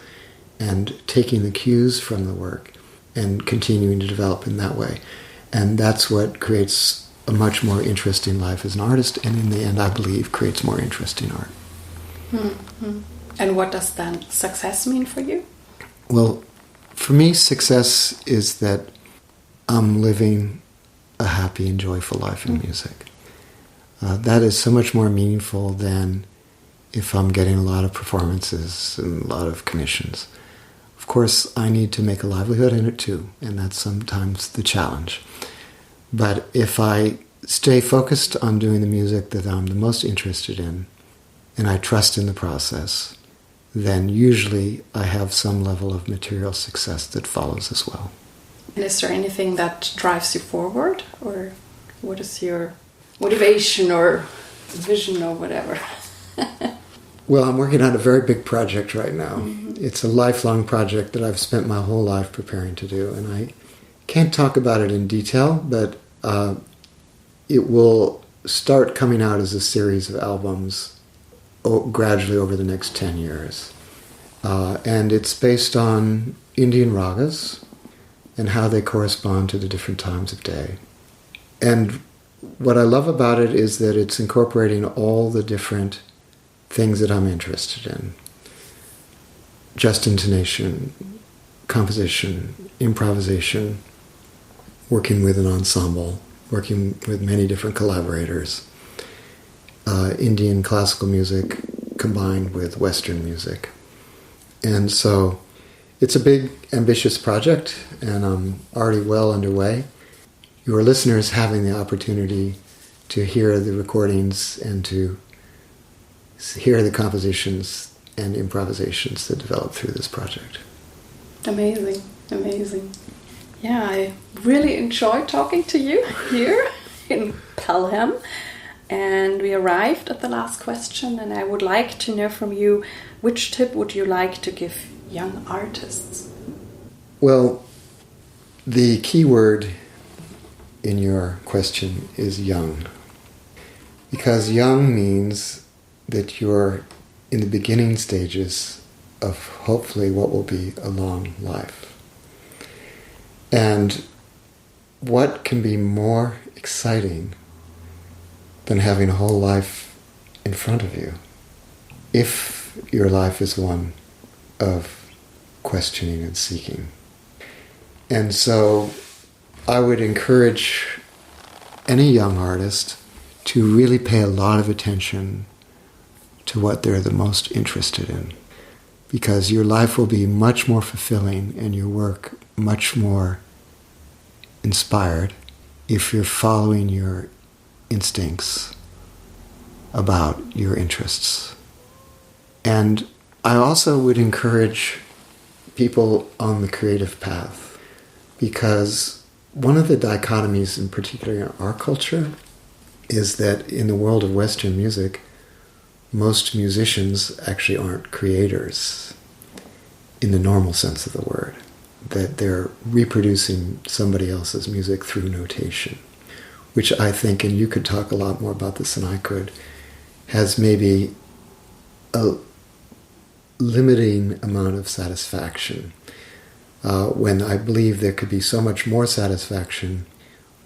[SPEAKER 2] and taking the cues from the work and continuing to develop in that way. And that's what creates a much more interesting life as an artist, and in the end, I believe, creates more interesting art.
[SPEAKER 1] Mm-hmm. And what does then success mean for you?
[SPEAKER 2] Well, for me, success is that I'm living a happy and joyful life in music. That is so much more meaningful than if I'm getting a lot of performances and a lot of commissions. Of course, I need to make a livelihood in it too, and that's sometimes the challenge. But if I stay focused on doing the music that I'm the most interested in, and I trust in the process, then usually I have some level of material success that follows as well.
[SPEAKER 1] And is there anything that drives you forward? Or what is your motivation or vision or whatever?
[SPEAKER 2] Well, I'm working on a very big project right now. Mm-hmm. It's a lifelong project that I've spent my whole life preparing to do. And I can't talk about it in detail, but it will start coming out as a series of albums gradually over the next 10 years. And it's based on Indian ragas and how they correspond to the different times of day. And what I love about it is that it's incorporating all the different things that I'm interested in. Just intonation, composition, improvisation, working with an ensemble, working with many different collaborators, Indian classical music combined with Western music. And so it's a big, ambitious project, and I'm already well underway. Your listeners having the opportunity to hear the recordings and to hear the compositions and improvisations that develop through this project.
[SPEAKER 1] Amazing, amazing. Yeah, I really enjoyed talking to you here in Pelham. And we arrived at the last question, and I would like to know from you, which tip would you like to give young artists?
[SPEAKER 2] Well, the key word in your question is young. Because young means that you're in the beginning stages of hopefully what will be a long life. And what can be more exciting than having a whole life in front of you, if your life is one of questioning and seeking. And so I would encourage any young artist to really pay a lot of attention to what they're the most interested in, because your life will be much more fulfilling and your work much more inspired if you're following your instincts about your interests. And I also would encourage people on the creative path, because one of the dichotomies, in particular in our culture, is that in the world of Western music, most musicians actually aren't creators in the normal sense of the word, that they're reproducing somebody else's music through notation, which I think, and you could talk a lot more about this than I could, has maybe a limiting amount of satisfaction, when I believe there could be so much more satisfaction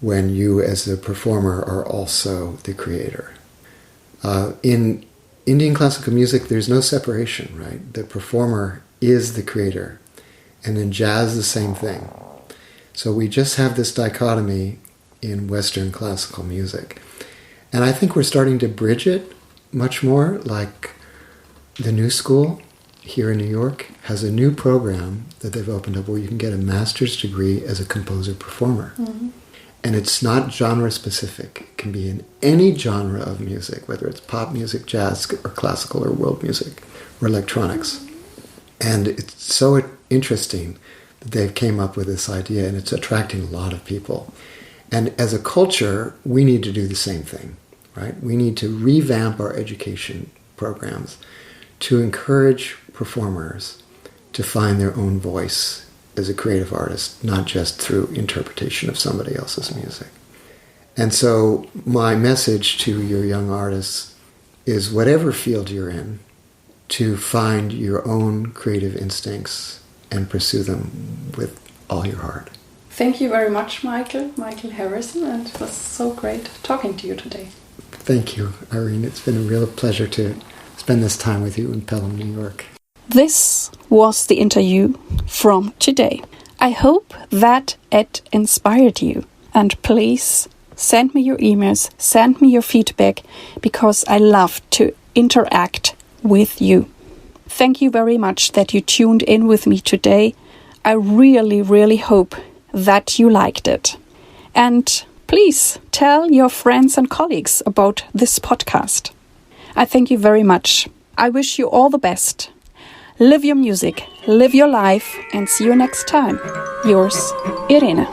[SPEAKER 2] when you as the performer are also the creator. In Indian classical music, there's no separation, right? The performer is the creator. And in jazz, the same thing. So we just have this dichotomy in Western classical music. And I think we're starting to bridge it much more, like the New School here in New York has a new program that they've opened up where you can get a master's degree as a composer-performer. Mm-hmm. And it's not genre specific. It can be in any genre of music, whether it's pop music, jazz, or classical, or world music, or electronics. And it's so interesting that they've came up with this idea, and it's attracting a lot of people. And as a culture, we need to do the same thing, right? We need to revamp our education programs to encourage performers to find their own voice as a creative artist, not just through interpretation of somebody else's music. And so my message to your young artists is, whatever field you're in, to find your own creative instincts and pursue them with all your heart.
[SPEAKER 1] Thank you very much, Michael Harrison, and it was so great talking to you today.
[SPEAKER 2] Thank you, Irene. It's been a real pleasure to spend this time with you in Pelham, New York.
[SPEAKER 1] This was the interview from today. I hope that it inspired you. And please send me your emails, send me your feedback, because I love to interact with you. Thank you very much that you tuned in with me today. I really, really hope that you liked it. And please tell your friends and colleagues about this podcast. I thank you very much. I wish you all the best. Live your music, live your life, and see you next time. Yours, Irene.